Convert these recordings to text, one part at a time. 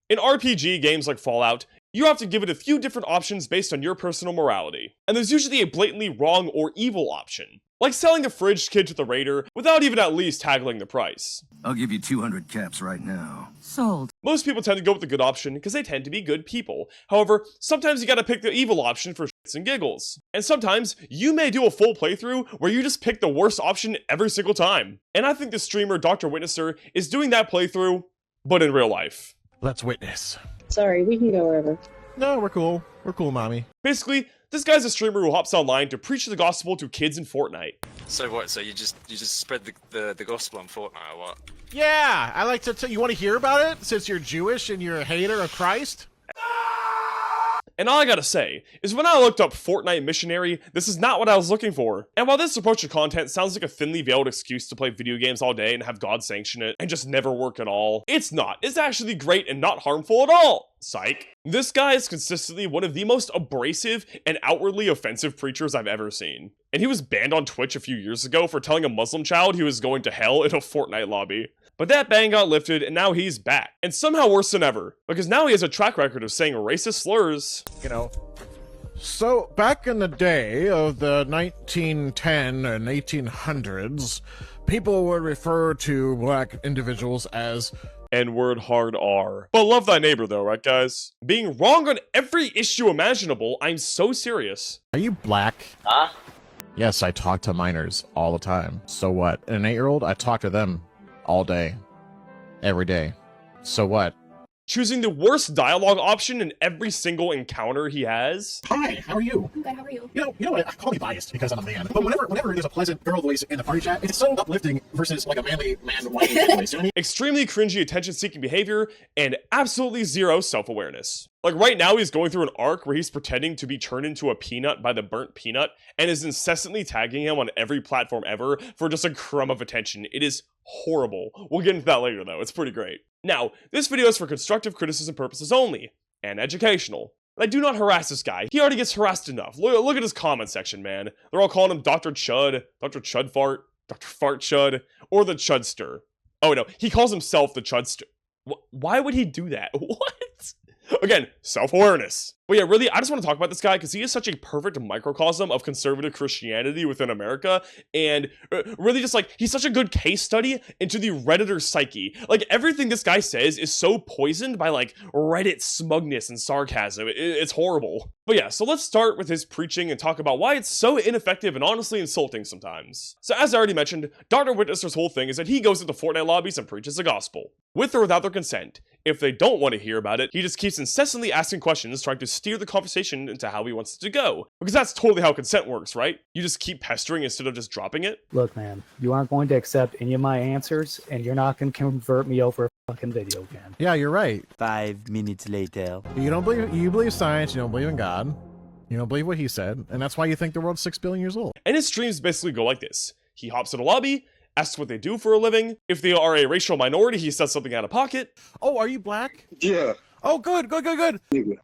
In RPG games like Fallout, you have to give it a few different options based on your personal morality, and there's usually a blatantly wrong or evil option, like selling a fridge kid to the raider without even at least haggling the price. I'll give you 200 caps right now. Sold. Most people tend to go with the good option because they tend to be good people. However, sometimes you gotta pick the evil option for shits and giggles. And sometimes, you may do a full playthrough where you just pick the worst option every single time. And I think the streamer Dr. Witnesser is doing that playthrough, but in real life. Let's witness. Sorry, we can go wherever. No, we're cool. We're cool, mommy. Basically, this guy's a streamer who hops online to preach the gospel to kids in Fortnite. So what? So you just spread the gospel on Fortnite or what? Yeah, I like to. You want to hear about it since you're Jewish and you're a hater of Christ? And all I gotta say is when I looked up Fortnite missionary, this is not what I was looking for. And while this approach to content sounds like a thinly veiled excuse to play video games all day and have God sanction it and just never work at all, it's not. It's actually great and not harmful at all. Psych. This guy is consistently one of the most abrasive and outwardly offensive preachers I've ever seen. And he was banned on Twitch a few years ago for telling a Muslim child he was going to hell in a Fortnite lobby. But that ban got lifted and now he's back. And somehow worse than ever, because now he has a track record of saying racist slurs. You know. So, back in the day of the 1910 and 1800s, people would refer to black individuals as N-word hard R. But love thy neighbor though, right guys? Being wrong on every issue imaginable, I'm so serious. Are you black? Huh? Yes, I talk to minors all the time. So what? An 8-year-old, I talk to them all day. Every day. So what? Choosing the worst dialogue option in every single encounter he has. Hi, how are you? I'm good, how are you? You know what? I call me biased because I'm a man. But whenever there's a pleasant girl voice in the party chat, it's so uplifting versus like a manly man whining voice. You know what I mean? Extremely cringy attention-seeking behavior, and absolutely zero self-awareness. Like right now he's going through an arc where he's pretending to be turned into a peanut by the burnt peanut and is incessantly tagging him on every platform ever for just a crumb of attention. It is horrible. We'll get into that later though, it's pretty great. Now, this video is for constructive criticism purposes only, and educational. I do not harass this guy. He already gets harassed enough. Look at his comment section, man. They're all calling him Dr. Chud, Dr. Chudfart, Dr. Fart Chud, or the Chudster. Oh no, he calls himself the Chudster. Why would he do that? What? Again, self-awareness. But yeah, really, I just want to talk about this guy because he is such a perfect microcosm of conservative Christianity within America, and really just like, he's such a good case study into the Redditor psyche. Like, everything this guy says is so poisoned by like Reddit smugness and sarcasm. It's horrible. But yeah, so let's start with his preaching and talk about why it's so ineffective and honestly insulting sometimes. So as I already mentioned, Dr. Witnesser's whole thing is that he goes into Fortnite lobbies and preaches the gospel, with or without their consent. If they don't want to hear about it, he just keeps incessantly asking questions, trying to steer the conversation into how he wants it to go. Because that's totally how consent works, right? You just keep pestering instead of just dropping it. Look, man, you aren't going to accept any of my answers, and you're not going to convert me over a fucking video game. Yeah, you're right. 5 minutes later. You believe science, you don't believe in God. You don't believe what he said, and that's why you think the world's 6 billion years old. And his streams basically go like this. He hops in a lobby, asks what they do for a living. If they are a racial minority, he says something out of pocket. Oh, are you black? Yeah. Oh, good.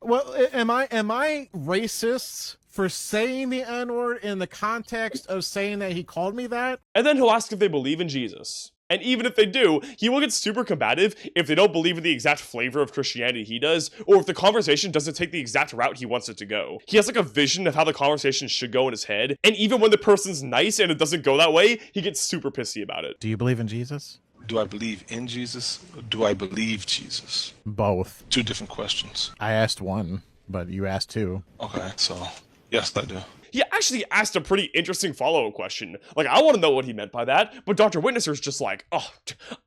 Well, am I racist for saying the N-word in the context of saying that he called me that? And then he'll ask if they believe in Jesus. And even if they do, he will get super combative if they don't believe in the exact flavor of Christianity he does, or if the conversation doesn't take the exact route he wants it to go. He has like a vision of how the conversation should go in his head, and even when the person's nice and it doesn't go that way, he gets super pissy about it. Do you believe in Jesus? Do I believe in Jesus? Or do I believe Jesus? Both. Two different questions. I asked one, but you asked two. Okay, so yes, I do. He actually asked a pretty interesting follow-up question. Like, I want to know what he meant by that, but Dr. Witnesser's just like, oh,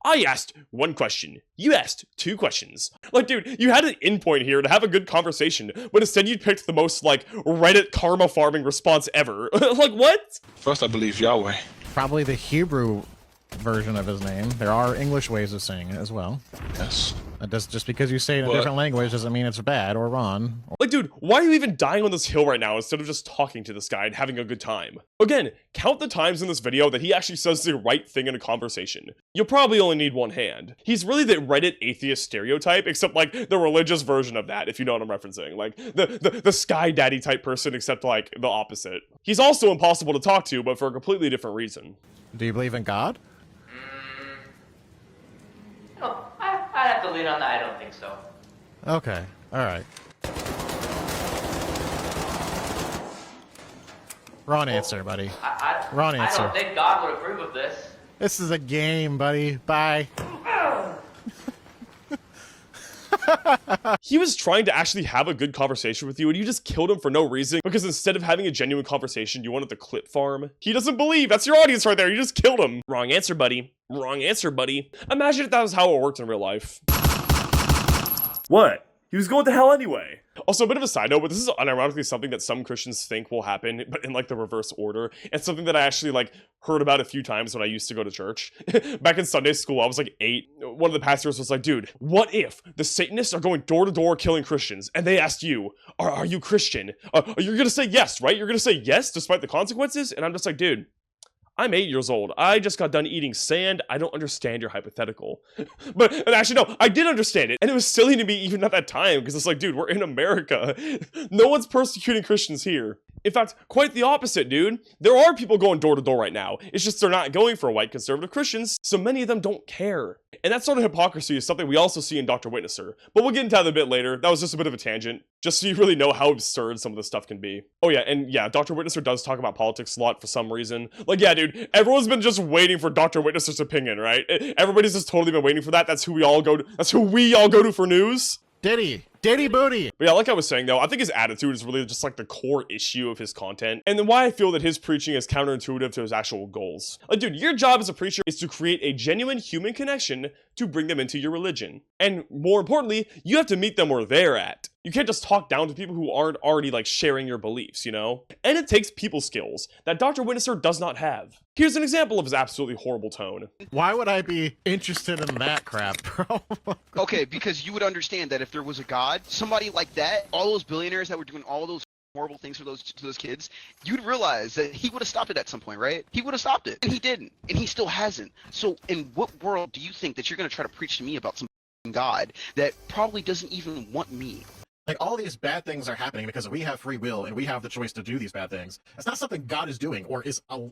I asked one question. You asked 2 questions. Like, dude, you had an endpoint here to have a good conversation, but instead you picked the most, like, Reddit karma farming response ever. Like, what? First, I believe Yahweh. Probably the Hebrew version of his name. There are English ways of saying it as well. Yes. Just because you say it in a different language doesn't mean it's bad or wrong. Like, dude, why are you even dying on this hill right now instead of just talking to this guy and having a good time? Again, count the times in this video that he actually says the right thing in a conversation. You'll probably only need one hand. He's really the Reddit atheist stereotype, except like the religious version of that, if you know what I'm referencing. Like the Sky Daddy type person, except like the opposite. He's also impossible to talk to, but for a completely different reason. Do you believe in God? No, I'd have to lean on that. I don't think so. Okay. All right. Wrong answer, buddy. Wrong answer. I don't think God would approve of this. This is a game, buddy. Bye. He was trying to actually have a good conversation with you and you just killed him for no reason because instead of having a genuine conversation, you wanted the clip farm. He doesn't believe. That's your audience right there. You just killed him. Wrong answer, buddy. Wrong answer, buddy. Imagine if that was how it worked in real life. What? He was going to hell anyway. Also, a bit of a side note, but this is unironically something that some Christians think will happen, but in like the reverse order. And something that I actually like heard about a few times when I used to go to church. Back in Sunday school, I was like 8. One of the pastors was like, dude, what if the Satanists are going door to door killing Christians? And they asked you, are you Christian? You're gonna say yes, right? You're gonna say yes despite the consequences? And I'm just like, dude, I'm 8 years old. I just got done eating sand. I don't understand your hypothetical. But actually, no, I did understand it. And it was silly to me even at that time because it's like, dude, we're in America. No one's persecuting Christians here. In fact, quite the opposite, dude. There are people going door to door right now. It's just they're not going for white conservative Christians, so many of them don't care. And that sort of hypocrisy is something we also see in Dr. Witnesser. But we'll get into that a bit later. That was just a bit of a tangent, just so you really know how absurd some of this stuff can be. Oh yeah, and yeah, Dr. Witnesser does talk about politics a lot for some reason. Like, yeah, dude, everyone's been just waiting for Dr. Witnesser's opinion, right? Everybody's just totally been waiting for that. That's who we all go to for news. Diddy booty. But yeah, like I was saying though, I think his attitude is really just like the core issue of his content. And then why I feel that his preaching is counterintuitive to his actual goals. Like, dude, your job as a preacher is to create a genuine human connection to bring them into your religion. And more importantly, you have to meet them where they're at. You can't just talk down to people who aren't already like sharing your beliefs, you know? And it takes people skills that Dr. Witnesser does not have. Here's an example of his absolutely horrible tone. Why would I be interested in that crap, bro? Okay, because you would understand that if there was a God, somebody like that, all those billionaires that were doing all those horrible things to those kids, you'd realize that he would have stopped it at some point, right? He would have stopped it, and he didn't, and he still hasn't. So in what world do you think that you're going to try to preach to me about some God that probably doesn't even want me? Like, all these bad things are happening because we have free will and we have the choice to do these bad things. It's not something God is doing, or it's not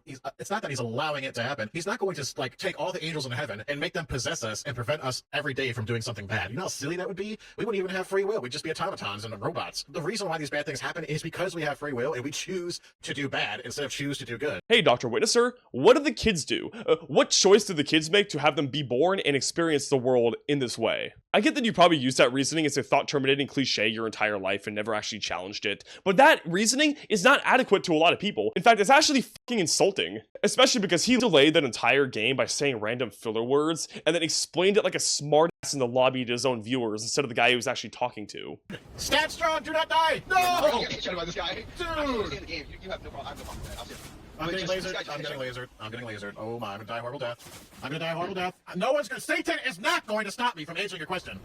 that he's allowing it to happen. He's not going to like take all the angels in heaven and make them possess us and prevent us every day from doing something bad. You know how silly that would be? We wouldn't even have free will. We'd just be automatons and robots. The reason why these bad things happen is because we have free will and we choose to do bad instead of choose to do good. Hey, Dr. Witnesser, what did the kids do? What choice did the kids make to have them be born and experience the world in this way? I get that you probably use that reasoning as a thought-terminating cliche your entire life and never actually challenged it, but that reasoning is not adequate to a lot of people. In fact, it's actually fucking insulting, especially because he delayed that entire game by saying random filler words and then explained it like a smartass in the lobby to his own viewers instead of the guy he was actually talking to. Stand strong, do not die! No! Oh, you can't about this guy. Dude! I'm gonna stay in the game. You have no problem. I have no problem with that. I'll see you. I'm getting Wait, just- lasered. just- I'm getting lasered. I'm getting lasered. Oh my, I'm gonna die a horrible death. I'm gonna die a horrible death. No one's gonna. Satan is not going to stop me from answering your question.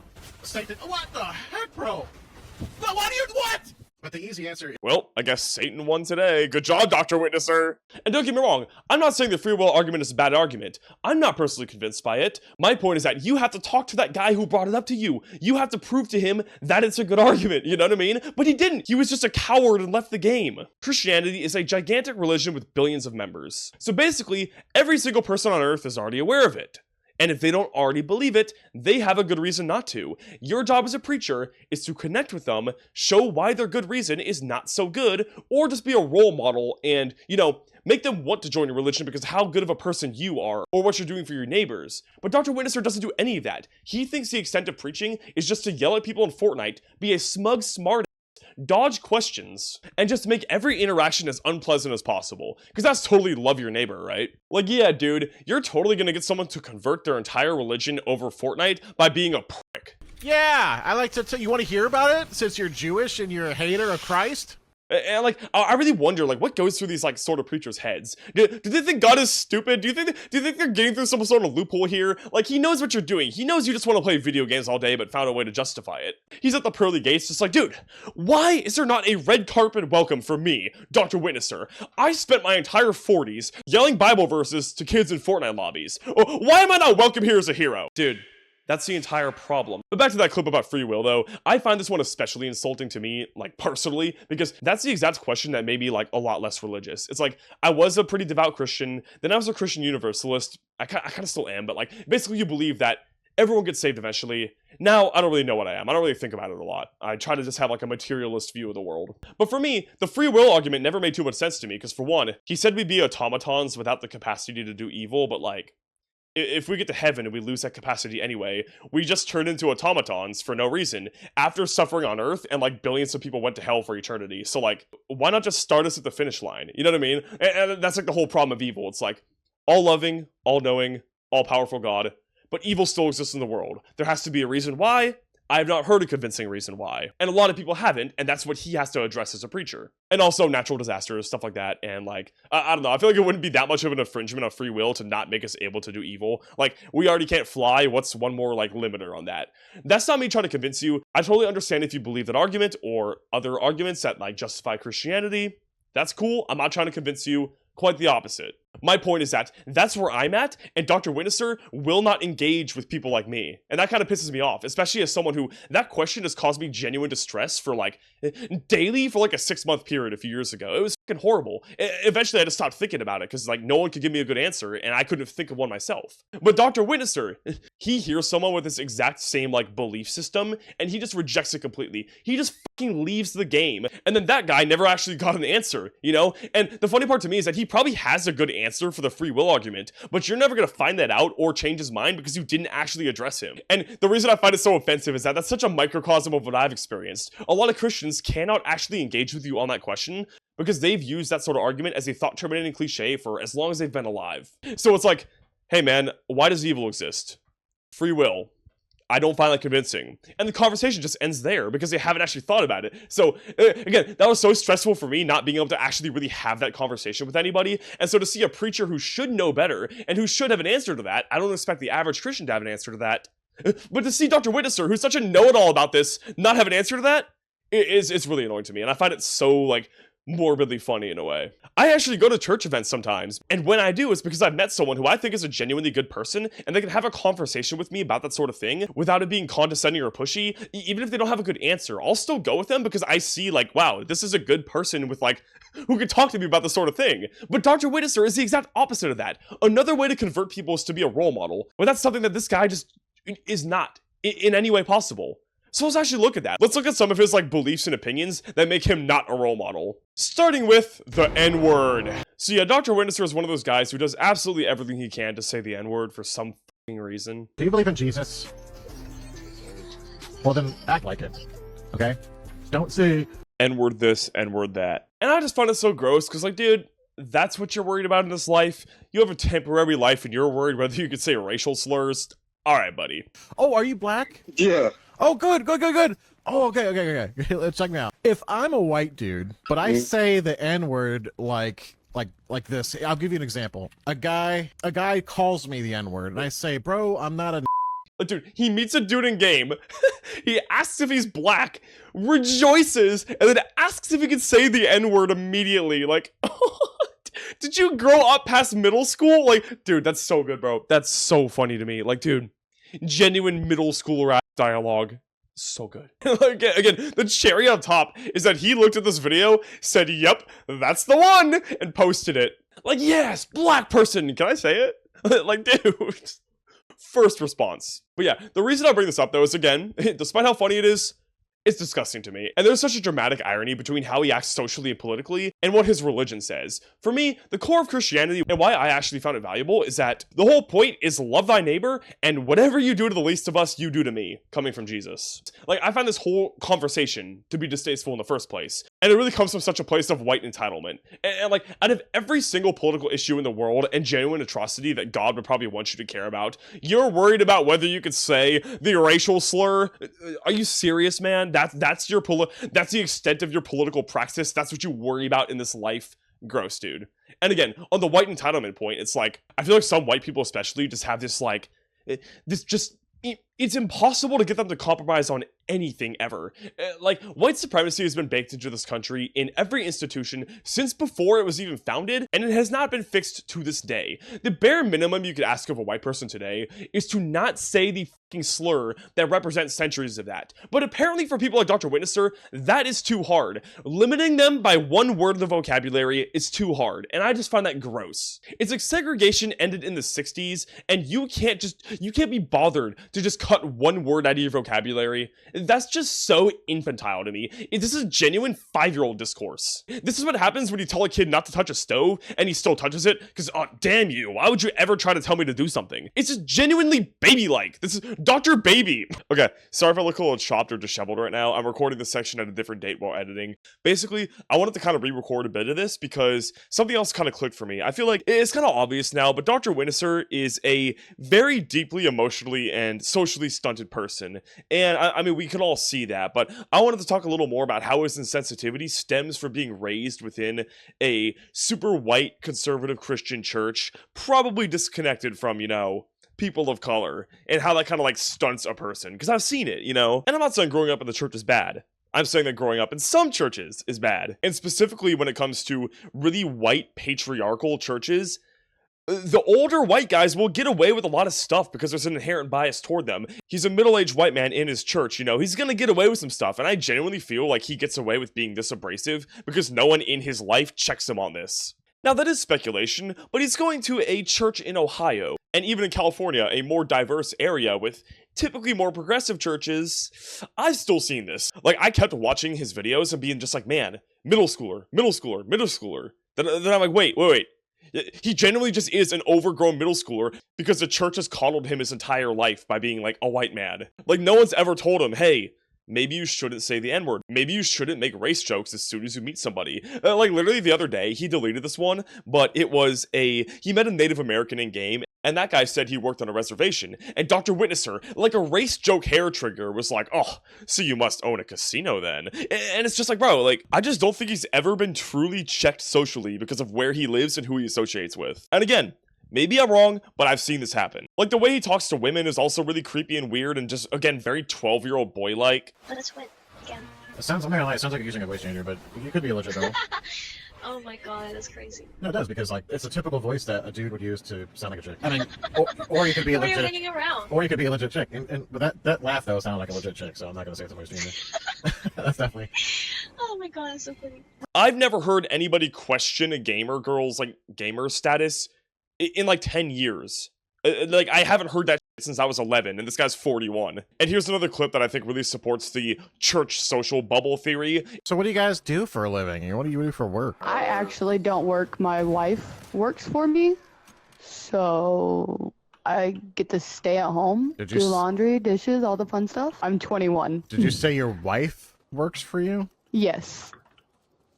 Satan. What the heck, bro? But what do you. What? But the easy answer is. Well, I guess Satan won today. Good job, Dr. Witnesser. And don't get me wrong, I'm not saying the free will argument is a bad argument. I'm not personally convinced by it. My point is that you have to talk to that guy who brought it up to you. You have to prove to him that it's a good argument, you know what I mean? But he didn't. He was just a coward and left the game. Christianity is a gigantic religion with billions of members. So basically, every single person on earth is already aware of it. And if they don't already believe it, they have a good reason not to. Your job as a preacher is to connect with them, show why their good reason is not so good, or just be a role model and, you know, make them want to join your religion because of how good of a person you are, or what you're doing for your neighbors. But Dr. Witnesser doesn't do any of that. He thinks the extent of preaching is just to yell at people in Fortnite, be a smug smart, dodge questions, and just make every interaction as unpleasant as possible. Because that's totally love your neighbor, right? Like, yeah, dude, you're totally gonna get someone to convert their entire religion over Fortnite by being a prick. Yeah, I like to tell you. Want to hear about it since you're Jewish and you're a hater of Christ? And like, I really wonder, like, what goes through these like sort of preachers' heads? Do they think God is stupid? Do you think they're getting through some sort of loophole here? Like, he knows what you're doing. He knows you just want to play video games all day, but found a way to justify it. He's at the pearly gates, just like, dude, why is there not a red carpet welcome for me, Dr. Witnesser? I spent my entire 40s yelling Bible verses to kids in Fortnite lobbies. Why am I not welcome here as a hero, dude? That's the entire problem. But back to that clip about free will, though, I find this one especially insulting to me, like, personally, because that's the exact question that made me, like, a lot less religious. It's like, I was a pretty devout Christian, then I was a Christian universalist. I kind of still am, but, like, basically you believe that everyone gets saved eventually. Now, I don't really know what I am. I don't really think about it a lot. I try to just have like a materialist view of the world. But for me, the free will argument never made too much sense to me, because for one, he said we'd be automatons without the capacity to do evil, but like, if we get to heaven and we lose that capacity anyway, we just turn into automatons for no reason after suffering on Earth, and like billions of people went to hell for eternity. So like, why not just start us at the finish line? You know what I mean? And that's like the whole problem of evil. It's like, all loving, all knowing, all powerful God, but evil still exists in the world. There has to be a reason why. I have not heard a convincing reason why. And a lot of people haven't, and that's what he has to address as a preacher. And also natural disasters, stuff like that, and like, I don't know, I feel like it wouldn't be that much of an infringement of free will to not make us able to do evil. Like, we already can't fly, what's one more, like, limiter on that? That's not me trying to convince you. I totally understand if you believe that argument, or other arguments that, like, justify Christianity. That's cool, I'm not trying to convince you. Quite the opposite. My point is that that's where I'm at, and Dr. Witnesser will not engage with people like me. And that kind of pisses me off, especially as someone who, that question has caused me genuine distress for like, daily for like a 6-month period a few years ago. It was fucking horrible. Eventually I just stopped thinking about it, because like no one could give me a good answer, and I couldn't think of one myself. But Dr. Witnesser, he hears someone with this exact same like belief system, and he just rejects it completely. He just fucking leaves the game. And then that guy never actually got an answer, you know? And the funny part to me is that he probably has a good answer for the free will argument, but you're never gonna find that out or change his mind because you didn't actually address him. And the reason I find it so offensive is that that's such a microcosm of what I've experienced. A lot of Christians cannot actually engage with you on that question because they've used that sort of argument as a thought-terminating cliche for as long as they've been alive. So it's like, hey man, why does evil exist? Free will. I don't find that convincing. And the conversation just ends there because they haven't actually thought about it. So, again, that was so stressful for me not being able to actually really have that conversation with anybody. And so to see a preacher who should know better and who should have an answer to that, I don't expect the average Christian to have an answer to that. But to see Dr. Witnesser, who's such a know-it-all about this, not have an answer to that, it's really annoying to me. And I find it so, like, morbidly funny in a way. I actually go to church events sometimes, and when I do, it's because I've met someone who I think is a genuinely good person, and they can have a conversation with me about that sort of thing without it being condescending or pushy. Even if they don't have a good answer, I'll still go with them because I see like, wow, this is a good person with like, who can talk to me about this sort of thing. But Dr. Witnesser is the exact opposite of that. Another way to convert people is to be a role model, but that's something that this guy just is not in any way possible. So let's actually look at that. Let's look at some of his like beliefs and opinions that make him not a role model. Starting with the N-word. So yeah, Dr. Witnesser is one of those guys who does absolutely everything he can to say the N-word for some fucking reason. Do you believe in Jesus? Well then, act like it. Okay? Don't say N-word this, N-word that. And I just find it so gross, because like, dude, that's what you're worried about in this life? You have a temporary life and you're worried whether you could say racial slurs? Alright, buddy. Oh, are you black? Yeah. Oh, good. Oh, okay. Let's check me out. If I'm a white dude, but I say the N-word like this, I'll give you an example. A guy calls me the N-word, and I say, bro, I'm not a Dude, he meets a dude in game, he asks if he's black, rejoices, and then asks if he can say the N-word immediately. Like, did you grow up past middle school? Like, dude, that's so good, bro. That's so funny to me. Like, dude, genuine middle schooler dialogue. So good. Again, the cherry on top is that he looked at this video, said, yep, that's the one, and posted it. Like, yes, black person. Can I say it? Like, dude. First response. But yeah, the reason I bring this up, though, is again, despite how funny it is, it's disgusting to me. And there's such a dramatic irony between how he acts socially and politically and what his religion says. For me, the core of Christianity and why I actually found it valuable is that the whole point is love thy neighbor, and whatever you do to the least of us, you do to me, coming from Jesus. Like, I find this whole conversation to be distasteful in the first place. And it really comes from such a place of white entitlement. And like, out of every single political issue in the world and genuine atrocity that God would probably want you to care about, you're worried about whether you could say the racial slur? Are you serious, man? That's the extent of your political praxis. That's what you worry about in this life. Gross, dude. And again, on the white entitlement point, it's like, I feel like some white people especially just have this like, it's impossible to get them to compromise on anything ever. Like, white supremacy has been baked into this country in every institution since before it was even founded, and it has not been fixed to this day. The bare minimum you could ask of a white person today is to not say the fucking slur that represents centuries of that. But apparently for people like Dr. Witnesser, that is too hard. Limiting them by one word of the vocabulary is too hard, and I just find that gross. It's like segregation ended in the 60s, and you can't be bothered to just cut one word out of your vocabulary. That's just so infantile to me. This is genuine 5-year-old discourse. This is what happens when you tell a kid not to touch a stove, and he still touches it, because, oh, damn you, why would you ever try to tell me to do something? It's just genuinely baby-like. This is Dr. Baby. Okay, sorry if I look a little chopped or disheveled right now. I'm recording this section at a different date while editing. Basically, I wanted to kind of re-record a bit of this because something else kind of clicked for me. I feel like it's kind of obvious now, but Dr. Witnesser is a very deeply emotionally and socially stunted person. And I mean, we can all see that, but I wanted to talk a little more about how his insensitivity stems from being raised within a super white conservative Christian church, probably disconnected from, you know, people of color, and how that kind of like stunts a person, because I've seen it, you know. And I'm not saying growing up in the church is bad. I'm saying that growing up in some churches is bad. And specifically when it comes to really white patriarchal churches, the older white guys will get away with a lot of stuff because there's an inherent bias toward them. He's a middle-aged white man in his church, you know, he's gonna get away with some stuff, and I genuinely feel like he gets away with being this abrasive because no one in his life checks him on this. Now, that is speculation, but he's going to a church in Ohio, and even in California, a more diverse area with typically more progressive churches. I've still seen this. Like, I kept watching his videos and being just like, man, middle schooler. Then I'm like, wait. He genuinely just is an overgrown middle schooler because the church has coddled him his entire life by being like a white man. Like, no one's ever told him, hey, maybe you shouldn't say the N-word. Maybe you shouldn't make race jokes as soon as you meet somebody. Like, literally the other day, he deleted this one, but it was he met a Native American in game, and that guy said he worked on a reservation, and Dr. Witnesser, like a race joke hair trigger, was like, oh, so you must own a casino then. And it's just like, bro, like, I just don't think he's ever been truly checked socially because of where he lives and who he associates with. And again, maybe I'm wrong, but I've seen this happen. Like, the way he talks to women is also really creepy and weird and just, again, very 12-year-old boy-like. Let us win again. It sounds, I'm not gonna lie, it sounds like you're using a voice changer, but you could be a legit girl. Oh my god, that's crazy. No, it does, because, like, it's a typical voice that a dude would use to sound like a chick. I mean, or you could be a What are you legit... hanging around? Or you could be a legit chick. But that laugh, though, sounded like a legit chick, so I'm not gonna say it's a voice changer. That's definitely... Oh my god, that's so funny. I've never heard anybody question a gamer girl's, like, gamer status in like 10 years. Like, I haven't heard that shit since I was 11, and this guy's 41. And here's another clip that I think really supports the church social bubble theory. So what do you guys do for a living? What do you do for work? I actually don't work. My wife works for me, so I get to stay at home, do laundry, dishes, all the fun stuff. I'm 21. Did you say your wife works for you? Yes.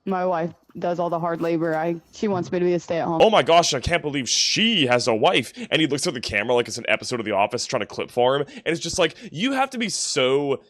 My wife does all the hard labor. She wants me to be a stay-at-home. Oh my gosh, I can't believe she has a wife. And he looks at the camera like it's an episode of The Office trying to clip for him. And it's just like, you have to be so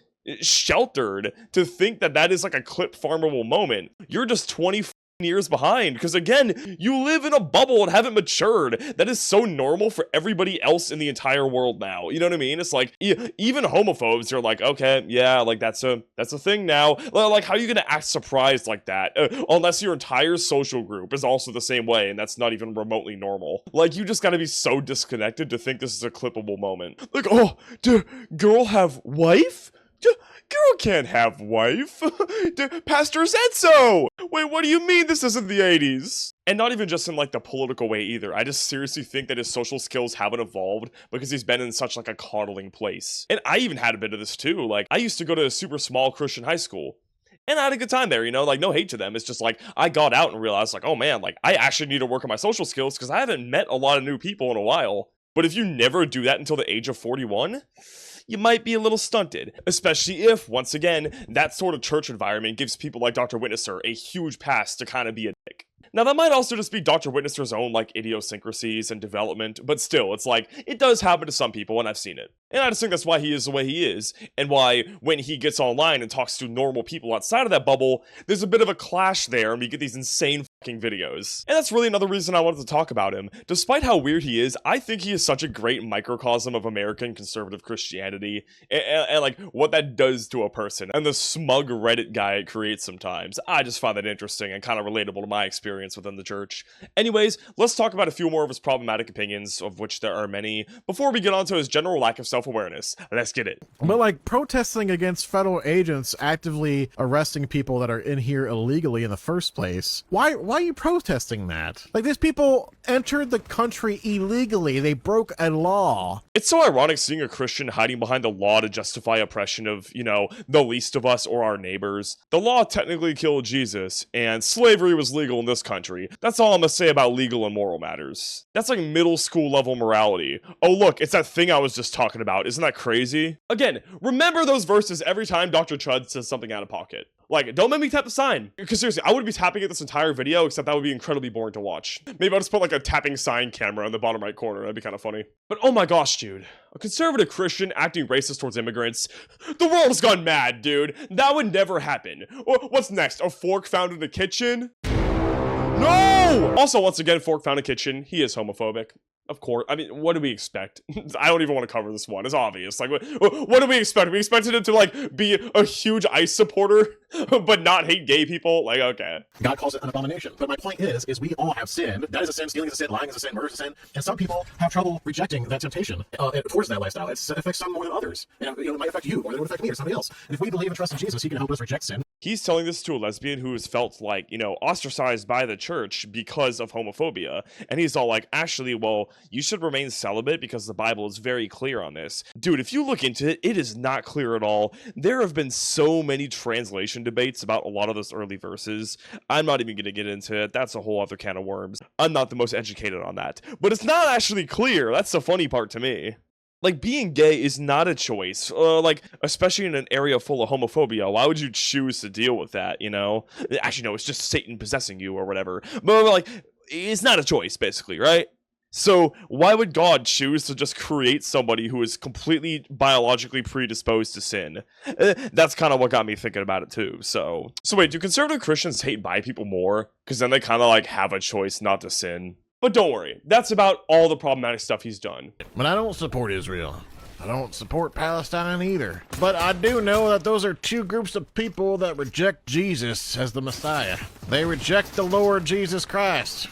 sheltered to think that that is like a clip farmable moment. You're just 20 years behind, because again, you live in a bubble and haven't matured. That is so normal for everybody else in the entire world now. You know what I mean? It's like, even homophobes are like, okay, yeah, like that's a thing now. Like, how are you gonna act surprised like that? Unless your entire social group is also the same way, and that's not even remotely normal. Like, you just gotta be so disconnected to think this is a clippable moment. Like, oh, girl have wife? Girl can't have wife. Pastor said so. Wait, what do you mean this isn't the 80s? And not even just in like the political way either. I just seriously think that his social skills haven't evolved because he's been in such like a coddling place. And I even had a bit of this too. Like, I used to go to a super small Christian high school. And I had a good time there, you know, like, no hate to them. It's just like, I got out and realized like, oh man, like, I actually need to work on my social skills because I haven't met a lot of new people in a while. But if you never do that until the age of 41, you might be a little stunted, especially if, once again, that sort of church environment gives people like Dr. Witnesser a huge pass to kind of be a dick. Now, that might also just be Dr. Witnesser's own, like, idiosyncrasies and development, but still, it's like, it does happen to some people, and I've seen it. And I just think that's why he is the way he is, and why, when he gets online and talks to normal people outside of that bubble, there's a bit of a clash there, and we get these insane videos. And that's really another reason I wanted to talk about him. Despite how weird he is, I think he is such a great microcosm of American conservative Christianity and like what that does to a person and the smug Reddit guy it creates sometimes. I just find that interesting and kind of relatable to my experience within the church. Anyways, let's talk about a few more of his problematic opinions, of which there are many, before we get on to his general lack of self-awareness. Let's get it. But like protesting against federal agents actively arresting people that are in here illegally in the first place, why are you protesting that? Like, these people entered the country illegally. They broke a law. It's so ironic seeing a Christian hiding behind the law to justify oppression of, you know, the least of us or our neighbors. The law technically killed Jesus, and slavery was legal in this country. That's all I'm gonna say about legal and moral matters. That's like middle school level morality. Oh look, it's that thing I was just talking about. Isn't that crazy? Again, remember those verses every time Dr. Chud says something out of pocket. Like, don't make me tap the sign. Because seriously, I would be tapping at this entire video, except that would be incredibly boring to watch. Maybe I'll just put like a tapping sign camera in the bottom right corner. That'd be kind of funny. But oh my gosh, dude. A conservative Christian acting racist towards immigrants. The world's gone mad, dude. That would never happen. What's next? A fork found in the kitchen? No! Also, once again, fork found in the kitchen. He is homophobic. Of course. I mean, what do we expect? I don't even want to cover this one. It's obvious. Like, what do we expect? We expected him to, like, be a huge ICE supporter, but not hate gay people? Like, okay. God calls it an abomination. But my point is we all have sinned. That is a sin. Stealing is a sin. Lying is a sin. Murder is a sin. And some people have trouble rejecting that temptation towards that lifestyle. It affects some more than others. And, it might affect you more than it would affect me or somebody else. And if we believe and trust in Jesus, he can help us reject sin. He's telling this to a lesbian who has felt like, you know, ostracized by the church because of homophobia. And he's all like, actually, well, you should remain celibate because the Bible is very clear on this. Dude, if you look into it, it is not clear at all. There have been so many translation debates about a lot of those early verses. I'm not even going to get into it. That's a whole other can of worms. I'm not the most educated on that. But it's not actually clear. That's the funny part to me. Like, being gay is not a choice, like, especially in an area full of homophobia. Why would you choose to deal with that, you know? Actually, no, it's just Satan possessing you or whatever. But, like, it's not a choice, basically, right? So, why would God choose to just create somebody who is completely biologically predisposed to sin? That's kind of what got me thinking about it, too, so wait, do conservative Christians hate bi people more? Because then they kind of, like, have a choice not to sin. But don't worry, that's about all the problematic stuff he's done. But I don't support Israel. I don't support Palestine either. But I do know that those are two groups of people that reject Jesus as the Messiah. They reject the Lord Jesus Christ.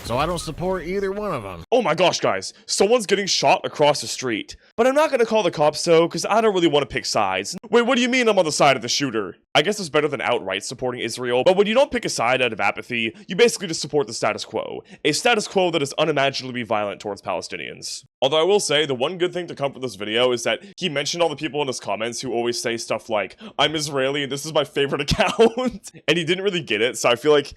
So I don't support either one of them. Oh my gosh, guys. Someone's getting shot across the street. But I'm not gonna call the cops though, because I don't really want to pick sides. Wait, what do you mean I'm on the side of the shooter? I guess it's better than outright supporting Israel, but when you don't pick a side out of apathy, you basically just support the status quo. A status quo that is unimaginably violent towards Palestinians. Although I will say, the one good thing to come from this video is that he mentioned all the people in his comments who always say stuff like, I'm Israeli and this is my favorite account. And he didn't really get it, so I feel like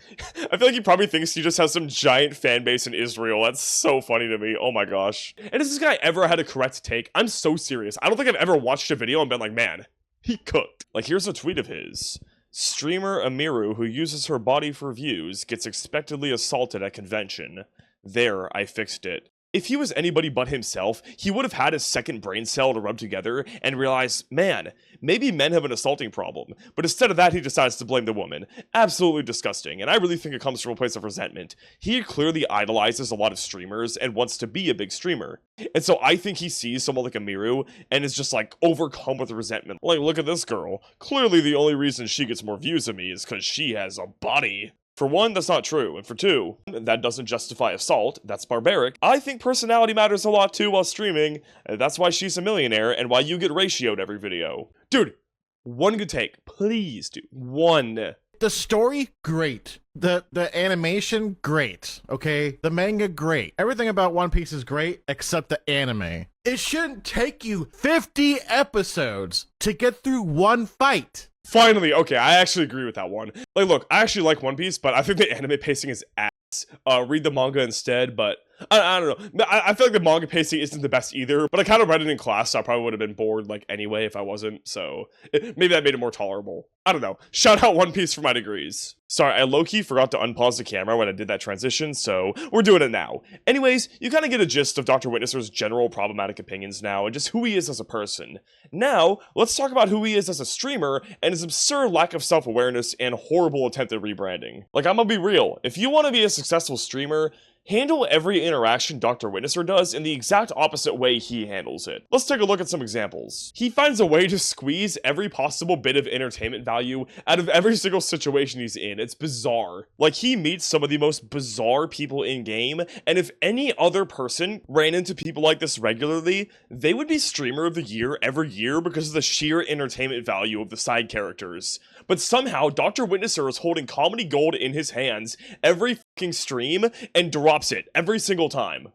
he probably thinks he just has some giant fan base in Israel. That's so funny to me. Oh my gosh. And has this guy ever had a correct take? I'm so serious. I don't think I've ever watched a video and been like, man, he cooked. Like, here's a tweet of his. Streamer Amiru, who uses her body for views, gets expectedly assaulted at convention. There, I fixed it. If he was anybody but himself, he would have had his second brain cell to rub together and realize, man, maybe men have an assaulting problem. But instead of that, he decides to blame the woman. Absolutely disgusting, and I really think it comes from a place of resentment. He clearly idolizes a lot of streamers and wants to be a big streamer. And so I think he sees someone like Amiru and is just like overcome with resentment. Like, look at this girl. Clearly the only reason she gets more views than me is because she has a body. For one, that's not true, and for two, that doesn't justify assault, that's barbaric. I think personality matters a lot too while streaming, and that's why she's a millionaire, and why you get ratioed every video. Dude, one good take, please, dude, one. The story, great. The animation, great. Okay? The manga, great. Everything about One Piece is great, except the anime. It shouldn't take you 50 episodes to get through one fight. Finally, okay, I actually agree with that one. Like, look, I actually like One Piece, but I think the anime pacing is ass. Read the manga instead, but I don't know. I feel like the manga pacing isn't the best either, but I kind of read it in class, so I probably would have been bored like anyway if I wasn't, so maybe that made it more tolerable. I don't know. Shout out One Piece for my degrees. Sorry, I low-key forgot to unpause the camera when I did that transition, so we're doing it now. Anyways, you kind of get a gist of Dr. Witnesser's general problematic opinions now, and just who he is as a person. Now, let's talk about who he is as a streamer, and his absurd lack of self-awareness and horrible attempted rebranding. Like, I'm gonna be real, if you want to be a successful streamer, handle every interaction Dr. Witnesser does in the exact opposite way he handles it. Let's take a look at some examples. He finds a way to squeeze every possible bit of entertainment value out of every single situation he's in. It's bizarre. Like, he meets some of the most bizarre people in game, and if any other person ran into people like this regularly, they would be streamer of the year every year because of the sheer entertainment value of the side characters. But somehow, Dr. Witnesser is holding comedy gold in his hands every fucking stream and drops it every single time.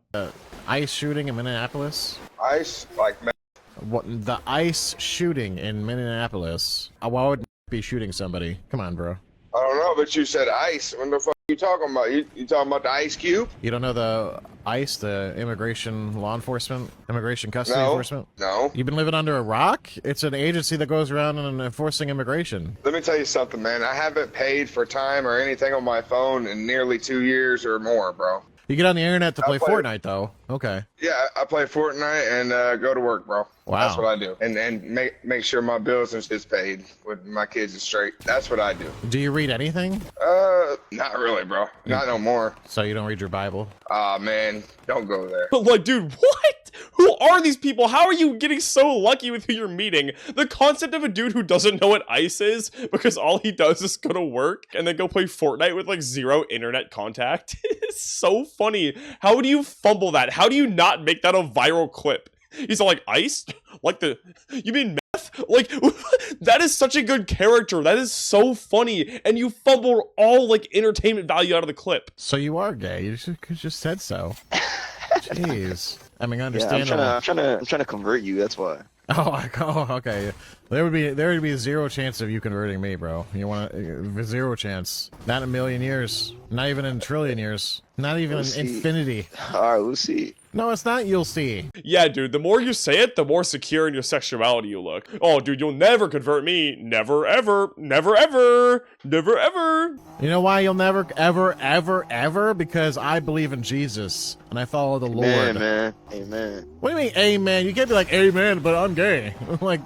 Ice shooting in Minneapolis? Ice? Like, What, the ice shooting in Minneapolis? Why would be shooting somebody? Come on, bro. I don't know, but you said ice. What the fuck are you talking about? You talking about the ice cube? You don't know the ICE, the immigration law enforcement, immigration custody enforcement? No. You've been living under a rock? It's an agency that goes around and enforcing immigration. Let me tell you something, man. I haven't paid for time or anything on my phone in nearly 2 years or more, bro. You get on the internet to play Fortnite, though. Okay. Yeah, I play Fortnite and go to work, bro. Wow. That's what I do. And make sure my bills is paid with my kids is straight. That's what I do. Do you read anything? Not really, bro. Not no more. So you don't read your Bible? Aw, man. Don't go there. But like, dude, what? Who are these people? How are you getting so lucky with who you're meeting? The concept of a dude who doesn't know what ICE is because all he does is go to work and then go play Fortnite with like zero internet contact is so funny. How do you fumble that? How do you not make that a viral clip? He's all like, ICE? Like you mean meth? Like, that is such a good character. That is so funny. And you fumble all like entertainment value out of the clip. So you are gay. You just said so. Jeez. I mean, understandable. Yeah, I'm trying to convert you. That's why. Oh, okay. There would be zero chance of you converting me, bro. You want zero chance. Not in a million years. Not even in a trillion years. Not even in infinity. All right, we'll see. No, it's not. You'll see. Yeah, dude. The more you say it, the more secure in your sexuality you look. Oh, dude, you'll never convert me. Never, ever. Never, ever. Never, ever. You know why you'll never, ever, ever, ever? Because I believe in Jesus and I follow the Lord. Amen, man. Amen. What do you mean, amen? You can't be like, amen, but I'm gay. Like,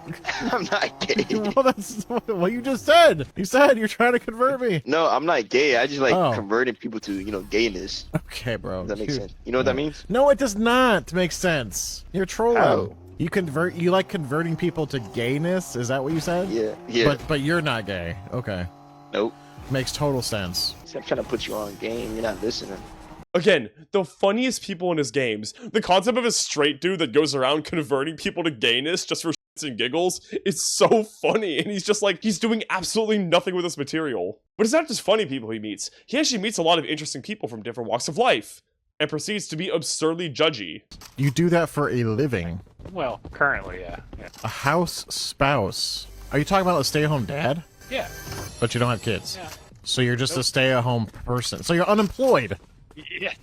I'm not gay. Well, that's what you just said. You said you're trying to convert me. No, I'm not gay. I just like converting people to, gayness. Okay, bro. Does that make sense? You know what that means? No, it does not make sense. You're trolling. How? You like converting people to gayness? Is that what you said? Yeah. But you're not gay. Okay. Nope. Makes total sense. I'm trying to put you on game. You're not listening. Again, the funniest people in his games. The concept of a straight dude that goes around converting people to gayness just for shits and giggles is so funny. And he's just like, he's doing absolutely nothing with this material. But it's not just funny people he meets. He actually meets a lot of interesting people from different walks of life. And proceeds to be absurdly judgy. You do that for a living. Well, currently, yeah. A house spouse. Are you talking about a stay-at-home dad? Yeah. But you don't have kids. Yeah. So you're just a stay-at-home person. So you're unemployed. Yeah.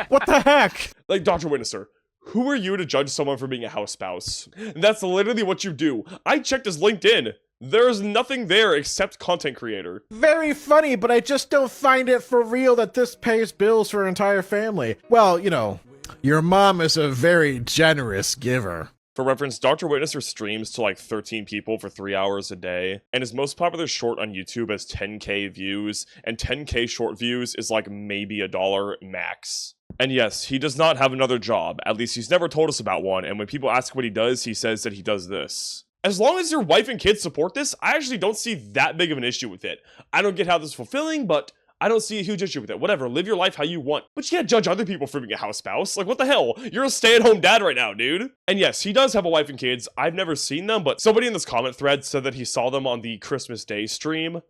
What the heck? Like, Dr. Witnesser, who are you to judge someone for being a house spouse? That's literally what you do. I checked his LinkedIn. There's nothing there except content creator. Very funny, but I just don't find it for real that this pays bills for an entire family. Well, your mom is a very generous giver. For reference, Dr. Witnesser streams to like 13 people for 3 hours a day, and his most popular short on YouTube has 10k views, and 10k short views is like maybe $1 max. And yes, he does not have another job, at least he's never told us about one, and when people ask what he does, he says that he does this. As long as your wife and kids support this, I actually don't see that big of an issue with it. I don't get how this is fulfilling, but I don't see a huge issue with it. Whatever, live your life how you want. But you can't judge other people for being a house spouse. Like, what the hell? You're a stay-at-home dad right now, dude. And yes, he does have a wife and kids. I've never seen them, but somebody in this comment thread said that he saw them on the Christmas Day stream.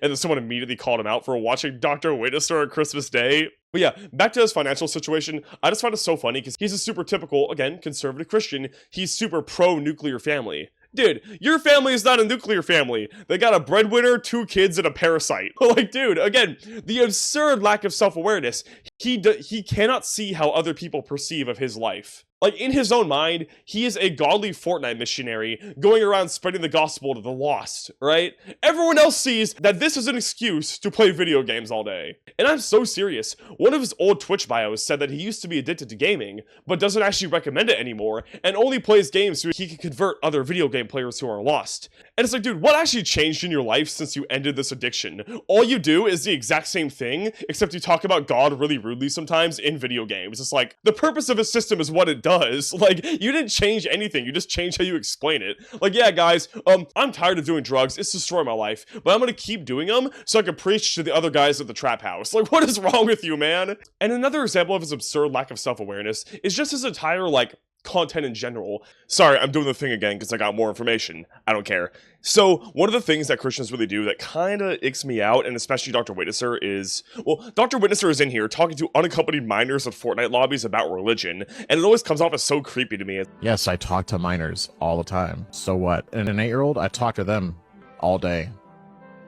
And then someone immediately called him out for watching Dr. Witnesser on Christmas Day. But yeah, back to his financial situation, I just find it so funny because he's a super typical, again, conservative Christian. He's super pro-nuclear family. Dude, your family is not a nuclear family. They got a breadwinner, 2 kids, and a parasite. Like, dude, again, the absurd lack of self-awareness. He cannot see how other people perceive of his life. Like, in his own mind, he is a godly Fortnite missionary going around spreading the gospel to the lost, right? Everyone else sees that this is an excuse to play video games all day. And I'm so serious. One of his old Twitch bios said that he used to be addicted to gaming, but doesn't actually recommend it anymore, and only plays games so he can convert other video game players who are lost. And it's like, dude, what actually changed in your life since you ended this addiction? All you do is the exact same thing, except you talk about God really rudely sometimes in video games. It's like, the purpose of a system is what it does. Like, you didn't change anything, you just changed how you explain it. Like, yeah, guys, I'm tired of doing drugs, it's destroying my life, but I'm gonna keep doing them so I can preach to the other guys at the trap house. Like, what is wrong with you, man? And another example of his absurd lack of self-awareness is just his entire, like, content in general. Sorry, I'm doing the thing again because I got more information. I don't care. So, one of the things that Christians really do that kind of icks me out, and especially Dr. Witnesser, is, well, Dr. Witnesser is in here talking to unaccompanied minors at Fortnite lobbies about religion, and it always comes off as so creepy to me. Yes, I talk to minors all the time. So what? And an 8-year-old, I talk to them all day.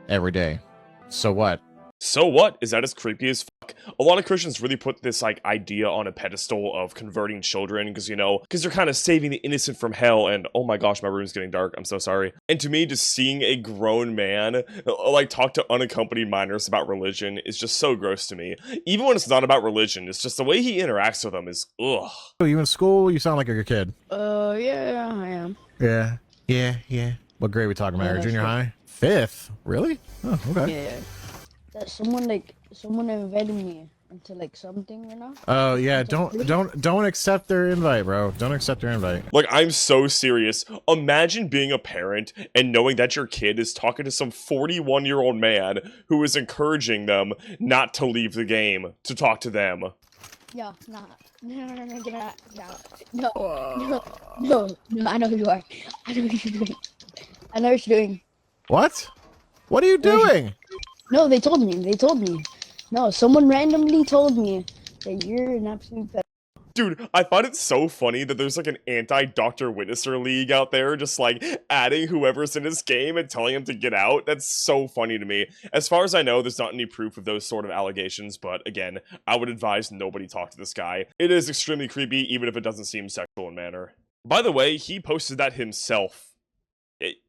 Every day. So what? So what? Is that as creepy as fuck? A lot of Christians really put this, like, idea on a pedestal of converting children, because, you know, because they're kind of saving the innocent from hell, and oh my gosh, my room's getting dark, I'm so sorry. And to me, just seeing a grown man, like, talk to unaccompanied minors about religion is just so gross to me. Even when it's not about religion, it's just the way he interacts with them is, ugh. Are you in school? You sound like you're a kid. Yeah, I am. Yeah. What grade are we talking about? Junior high? 5th? Really? Oh, okay. Yeah. That someone invited me into like something, you know? Oh yeah, don't accept their invite, bro. Don't accept their invite. Like, I'm so serious. Imagine being a parent and knowing that your kid is talking to some 41-year-old man who is encouraging them not to leave the game to talk to them. Yeah, nah. No, get out. No, I know who you are. I know what you're doing. I know what you're doing. What? What are you doing? No, they told me. No, someone randomly told me that you're an absolute pet. Dude, I find it so funny that there's like an anti-Dr. Witnesser league out there just like adding whoever's in his game and telling him to get out. That's so funny to me. As far as I know, there's not any proof of those sort of allegations, but again, I would advise nobody talk to this guy. It is extremely creepy, even if it doesn't seem sexual in manner. By the way, he posted that himself.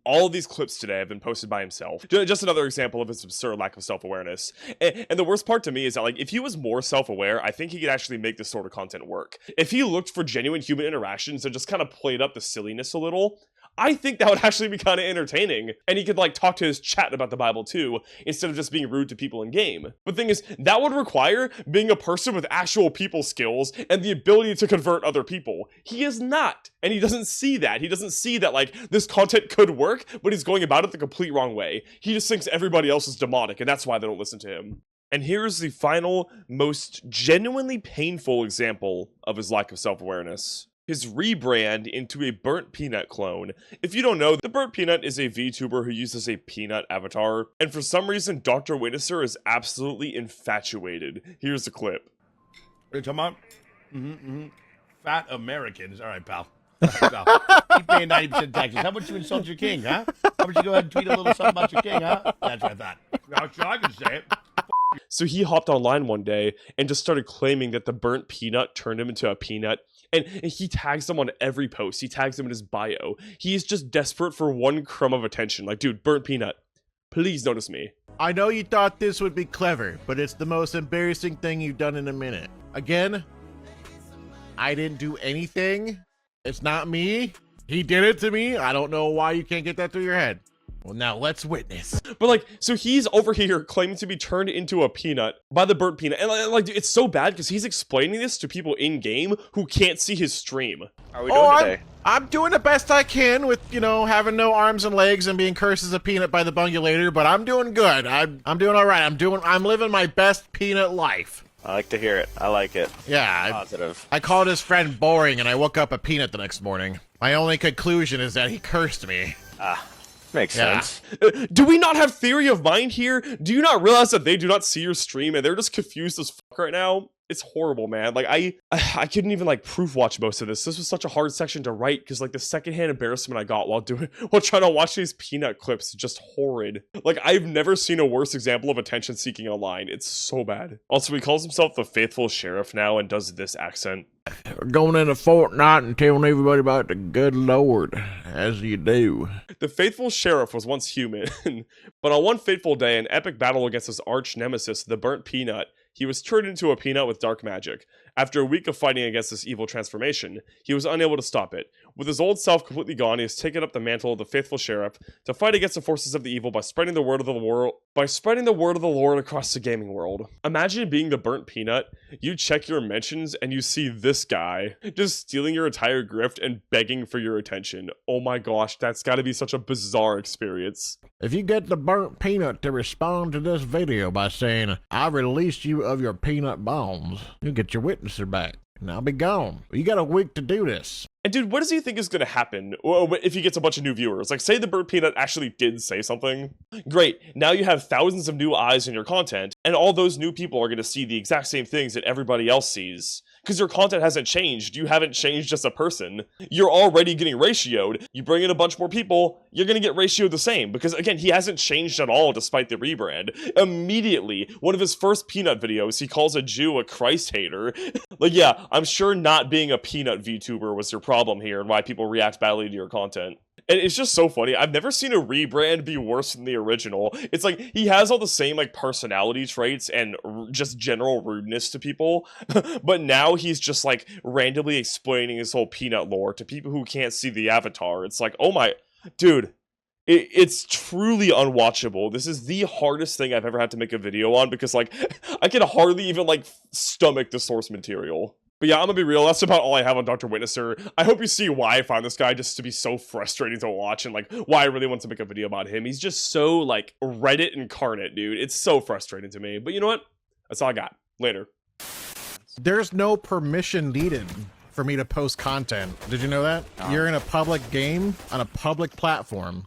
All of these clips today have been posted by himself. Just another example of his absurd lack of self-awareness. And the worst part to me is that, like, if he was more self-aware, I think he could actually make this sort of content work. If he looked for genuine human interactions and just kind of played up the silliness a little, I think that would actually be kind of entertaining. And he could, like, talk to his chat about the Bible too, instead of just being rude to people in game. But the thing is, that would require being a person with actual people skills and the ability to convert other people. He is not. And he doesn't see that. He doesn't see that, like, this content could work, but he's going about it the complete wrong way. He just thinks everybody else is demonic, and that's why they don't listen to him. And here's the final, most genuinely painful example of his lack of self-awareness. His rebrand into a burnt peanut clone. If you don't know, the burnt peanut is a VTuber who uses a peanut avatar, and for some reason, Dr. Witnesser is absolutely infatuated. Here's the clip. What are you talking about? Fat Americans. All right, pal. All right, pal. Keep paying 90% taxes. How about you insult your king, huh? How about you go ahead and tweet a little something about your king, huh? That's what I thought. Now, sure, I can say it. So he hopped online one day and just started claiming that the burnt peanut turned him into a peanut. And he tags them on every post. He tags them in his bio. He is just desperate for one crumb of attention. Like, dude, burnt peanut, please notice me. I know you thought this would be clever, but it's the most embarrassing thing you've done in a minute. Again, I didn't do anything. It's not me. He did it to me. I don't know why you can't get that through your head. Well, now let's witness. But like, so he's over here claiming to be turned into a peanut by the burnt peanut. And like, dude, it's so bad because he's explaining this to people in game who can't see his stream. How are we doing today? I'm doing the best I can with, you know, having no arms and legs and being cursed as a peanut by the bungulator, but I'm doing good. I'm doing all right. I'm living my best peanut life. I like to hear it. I like it. Yeah. Positive. I called his friend boring and I woke up a peanut the next morning. My only conclusion is that he cursed me. Makes sense. Do we not have theory of mind here? Do you not realize that they do not see your stream and they're just confused as fuck right now? It's horrible, man. Like I couldn't even like proof watch most of this. This was such a hard section to write because like the secondhand embarrassment I got while trying to watch these peanut clips is just horrid. Like I've never seen a worse example of attention seeking online. It's so bad. Also, he calls himself the faithful sheriff now and does this accent. We're going into Fortnite and telling everybody about the good Lord, as you do. The faithful sheriff was once human, but on one fateful day, an epic battle against his arch nemesis, the burnt peanut, he was turned into a peanut with dark magic. After a week of fighting against this evil transformation, he was unable to stop it. With his old self completely gone, he has taken up the mantle of the faithful sheriff to fight against the forces of the evil by spreading the word of the Lord across the gaming world. Imagine being the burnt peanut. You check your mentions and you see this guy just stealing your entire grift and begging for your attention. Oh my gosh, that's got to be such a bizarre experience. If you get the burnt peanut to respond to this video by saying, "I released you of your peanut bones," you'll get your witnesser back. And I'll be gone. You got a week to do this. And dude, what does he think is going to happen if he gets a bunch of new viewers? Like, say the burnt peanut actually did say something. Great, now you have thousands of new eyes in your content, and all those new people are going to see the exact same things that everybody else sees. Because your content hasn't changed. You haven't changed as a person. You're already getting ratioed. You bring in a bunch more people, you're going to get ratioed the same. Because again, he hasn't changed at all despite the rebrand. Immediately, one of his first peanut videos, he calls a Jew a Christ hater. Like, yeah, I'm sure not being a peanut VTuber was your problem here and why people react badly to your content. And it's just so funny. I've never seen a rebrand be worse than the original. It's like he has all the same like personality traits and just general rudeness to people, but now he's just like randomly explaining his whole peanut lore to people who can't see the avatar. It's like, oh my, dude, it's truly unwatchable. This is the hardest thing I've ever had to make a video on because like I can hardly even like stomach the source material. But yeah, I'm gonna be real, that's about all I have on Dr. Witnesser. I hope you see why I found this guy just to be so frustrating to watch and like why I really want to make a video about him. He's just so like Reddit incarnate, dude. It's so frustrating to me. But you know what? That's all I got. Later. There's no permission needed for me to post content. Did you know that? You're in a public game on a public platform.